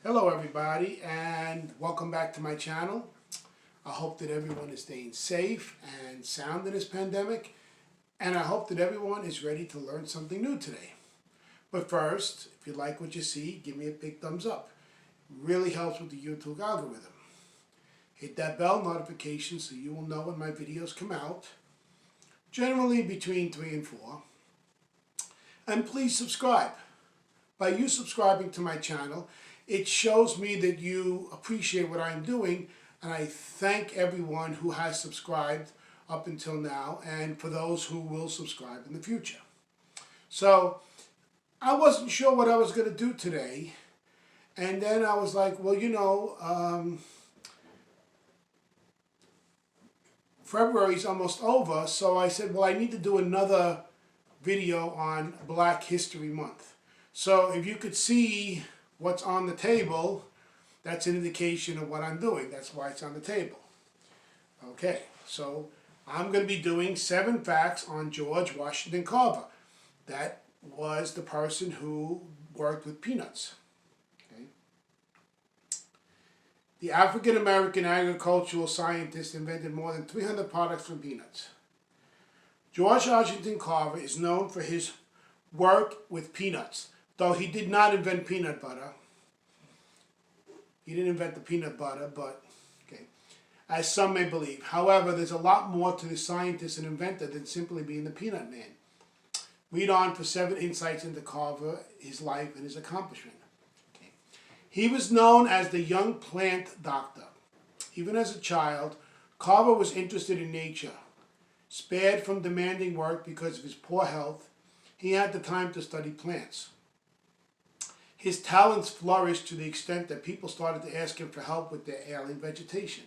Hello everybody and welcome back to my channel. I hope that everyone is staying safe and sound in this pandemic, and I hope that everyone is ready to learn something new today. But first, if you like what you see, give me a big thumbs up. It really helps with the YouTube algorithm. Hit that bell notification so you will know when my videos come out, generally between 3 and 4. And please subscribe. By you subscribing to my channel, it shows me that you appreciate what I'm doing, and I thank everyone who has subscribed up until now, and for those who will subscribe in the future. So, I wasn't sure what I was going to do today, and then I was like, well, February's almost over, so I said, well, I need to do another video on Black History Month. So if you could see what's on the table, that's an indication of what I'm doing. That's why it's on the table. Okay, so I'm going to be doing 7 facts on George Washington Carver. That was the person who worked with peanuts. Okay. The African-American agricultural scientist invented more than 300 products from peanuts. George Washington Carver is known for his work with peanuts. Though he did not invent peanut butter. He didn't invent the peanut butter, but, okay, as some may believe. However, there's a lot more to the scientist and inventor than simply being the peanut man. Read on for 7 insights into Carver, his life, and his accomplishment. Okay. He was known as the young plant doctor. Even as a child, Carver was interested in nature. Spared from demanding work because of his poor health, he had the time to study plants. His talents flourished to the extent that people started to ask him for help with their ailing vegetation.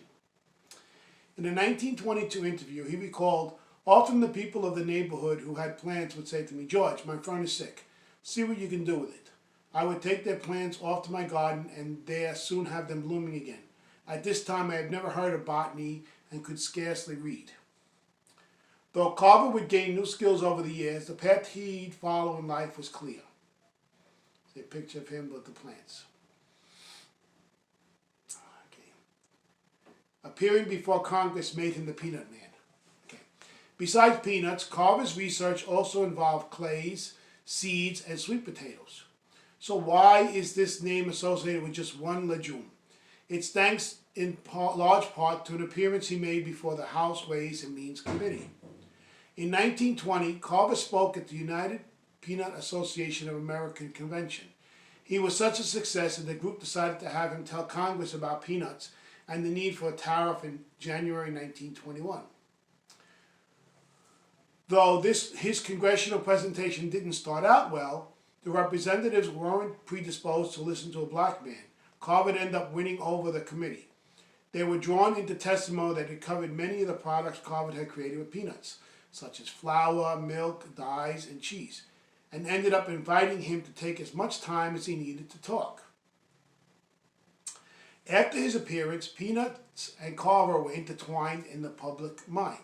In a 1922 interview, he recalled, often the people of the neighborhood who had plants would say to me, George, my friend is sick. See what you can do with it. I would take their plants off to my garden and there soon have them blooming again. At this time, I had never heard of botany and could scarcely read. Though Carver would gain new skills over the years, the path he'd follow in life was clear. A picture of him with the plants. Okay. Appearing before Congress made him the peanut man. Okay. Besides peanuts, Carver's research also involved clays, seeds, and sweet potatoes. So why is this name associated with just one legume? It's thanks in large part to an appearance he made before the House Ways and Means Committee. In 1920, Carver spoke at the United Peanut Association of American Convention. He was such a success that the group decided to have him tell Congress about peanuts and the need for a tariff in January 1921. Though his congressional presentation didn't start out well, the representatives weren't predisposed to listen to a black man. Carver ended up winning over the committee. They were drawn into testimony that it covered many of the products Carver had created with peanuts, such as flour, milk, dyes, and cheese, and ended up inviting him to take as much time as he needed to talk. After his appearance, peanuts and Carver were intertwined in the public mind.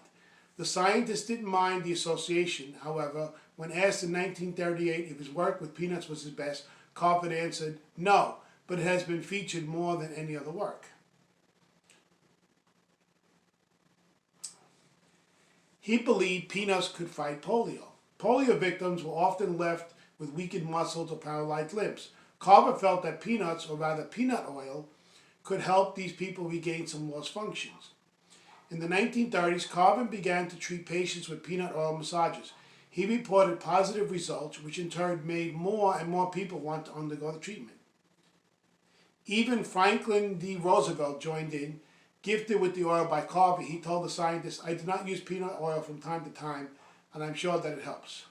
The scientist didn't mind the association, however. When asked in 1938 if his work with peanuts was his best, Carver answered, no, but it has been featured more than any other work. He believed peanuts could fight polio. Polio victims were often left with weakened muscles or paralyzed limbs. Carver felt that peanuts, or rather peanut oil, could help these people regain some lost functions. In the 1930s, Carver began to treat patients with peanut oil massages. He reported positive results, which in turn made more and more people want to undergo the treatment. Even Franklin D. Roosevelt joined in. Gifted with the oil by Carver, he told the scientist, I do not use peanut oil from time to time, and I'm sure that it helps.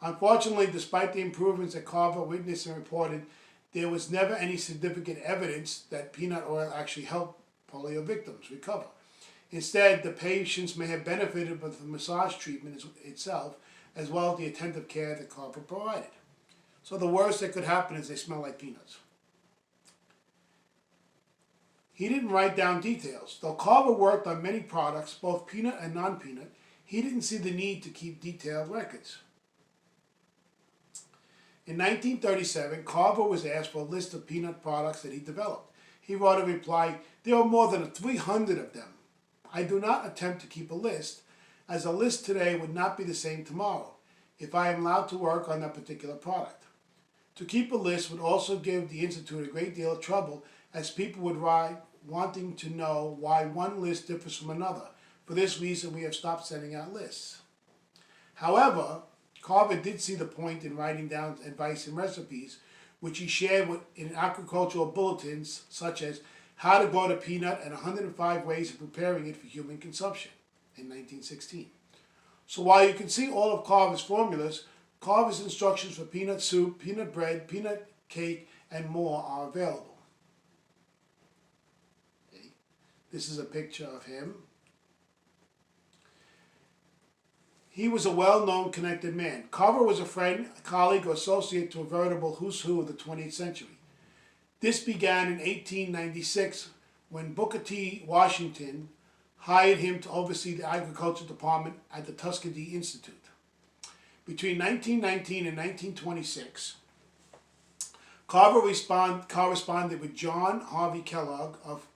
Unfortunately, despite the improvements that Carver witnessed and reported, there was never any significant evidence that peanut oil actually helped polio victims recover. Instead, the patients may have benefited from the massage treatment itself, as well as the attentive care that Carver provided. So the worst that could happen is they smell like peanuts. He didn't write down details. Though Carver worked on many products, both peanut and non-peanut, he didn't see the need to keep detailed records. In 1937, Carver was asked for a list of peanut products that he developed. He wrote a reply, "There are more than 300 of them. I do not attempt to keep a list, as a list today would not be the same tomorrow if I am allowed to work on that particular product. To keep a list would also give the Institute a great deal of trouble, as people would write wanting to know why one list differs from another. For this reason, we have stopped sending out lists." However, Carver did see the point in writing down advice and recipes, which he shared in agricultural bulletins such as How to Grow the Peanut and 105 Ways of Preparing It for Human Consumption in 1916. So while you can see all of Carver's formulas, Carver's instructions for peanut soup, peanut bread, peanut cake, and more are available. Okay. This is a picture of him. He was a well-known, connected man. Carver was a friend, a colleague, or associate to a veritable who's who of the 20th century. This began in 1896 when Booker T. Washington hired him to oversee the agriculture department at the Tuskegee Institute. Between 1919 and 1926, Carver corresponded with John Harvey Kellogg of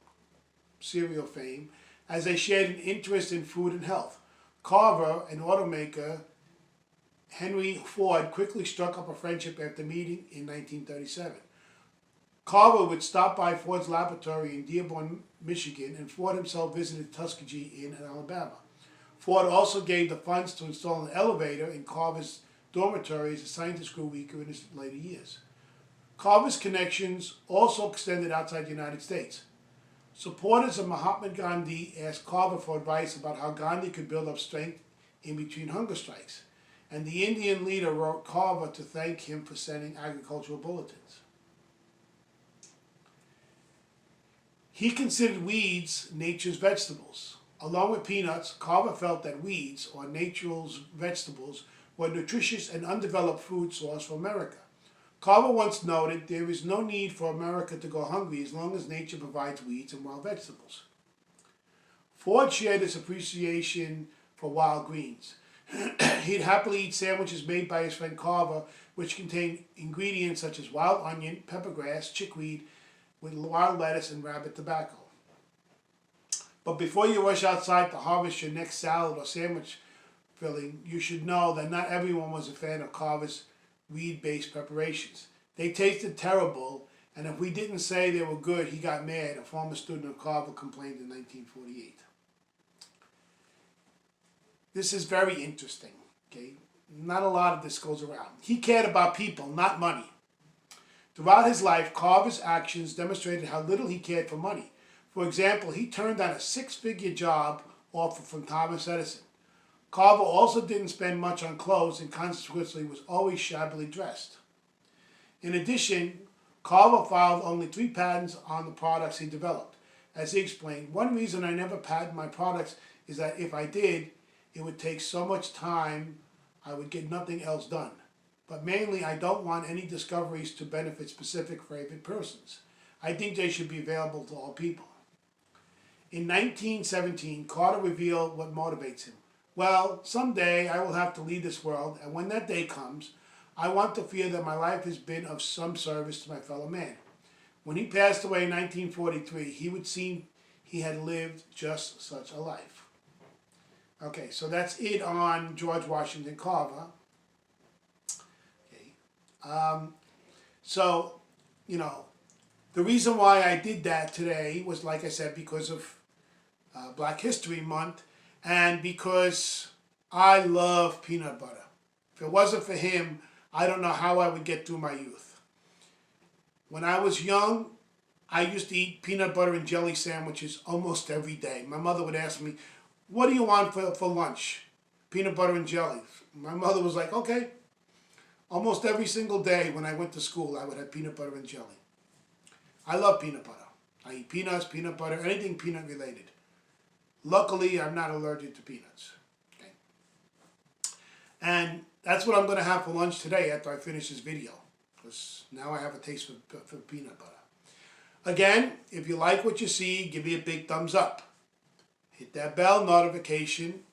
cereal fame as they shared an interest in food and health. Carver, an automaker, Henry Ford quickly struck up a friendship after meeting in 1937. Carver would stop by Ford's laboratory in Dearborn, Michigan, and Ford himself visited Tuskegee in Alabama. Ford also gave the funds to install an elevator in Carver's dormitory as the scientist grew weaker in his later years. Carver's connections also extended outside the United States. Supporters of Mahatma Gandhi asked Carver for advice about how Gandhi could build up strength in between hunger strikes, and the Indian leader wrote Carver to thank him for sending agricultural bulletins. He considered weeds nature's vegetables. Along with peanuts, Carver felt that weeds, or nature's vegetables, were a nutritious and undeveloped food source for America. Carver once noted, "There is no need for America to go hungry as long as nature provides weeds and wild vegetables." Ford shared his appreciation for wild greens. He'd happily eat sandwiches made by his friend Carver, which contained ingredients such as wild onion, peppergrass, chickweed, with wild lettuce and rabbit tobacco. But before you rush outside to harvest your next salad or sandwich filling, you should know that not everyone was a fan of Carver's weed-based preparations. They tasted terrible, and if we didn't say they were good, he got mad. A former student of Carver complained in 1948. This is very interesting, okay? Not a lot of this goes around. He cared about people, not money. Throughout his life, Carver's actions demonstrated how little he cared for money. For example, he turned down a six-figure job offer from Thomas Edison. Carver also didn't spend much on clothes and consequently was always shabbily dressed. In addition, Carver filed only 3 patents on the products he developed. As he explained, "One reason I never patent my products is that if I did, it would take so much time I would get nothing else done. But mainly, I don't want any discoveries to benefit specific favored persons. I think they should be available to all people." In 1917, Carter revealed what motivates him. "Well, someday I will have to leave this world, and when that day comes, I want to feel that my life has been of some service to my fellow man." When he passed away in 1943, he would seem he had lived just such a life. Okay, so that's it on George Washington Carver. Okay. So, the reason why I did that today was, like I said, because of Black History Month, and because I love peanut butter. If it wasn't for him, I don't know how I would get through my youth. When I was young, I used to eat peanut butter and jelly sandwiches almost every day. My mother would ask me, "What do you want for lunch?" "Peanut butter and jelly." My mother was like, "Okay." Almost every single day when I went to school, I would have peanut butter and jelly. I love peanut butter. I eat peanuts, peanut butter, anything peanut related. Luckily, I'm not allergic to peanuts. Okay. And that's what I'm going to have for lunch today after I finish this video, because now I have a taste for peanut butter. Again, if you like what you see, give me a big thumbs up. Hit that bell notification,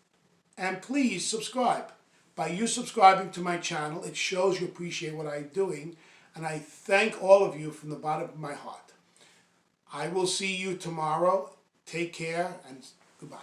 and please subscribe. By you subscribing to my channel, it shows you appreciate what I'm doing, and I thank all of you from the bottom of my heart. I will see you tomorrow. Take care, and goodbye.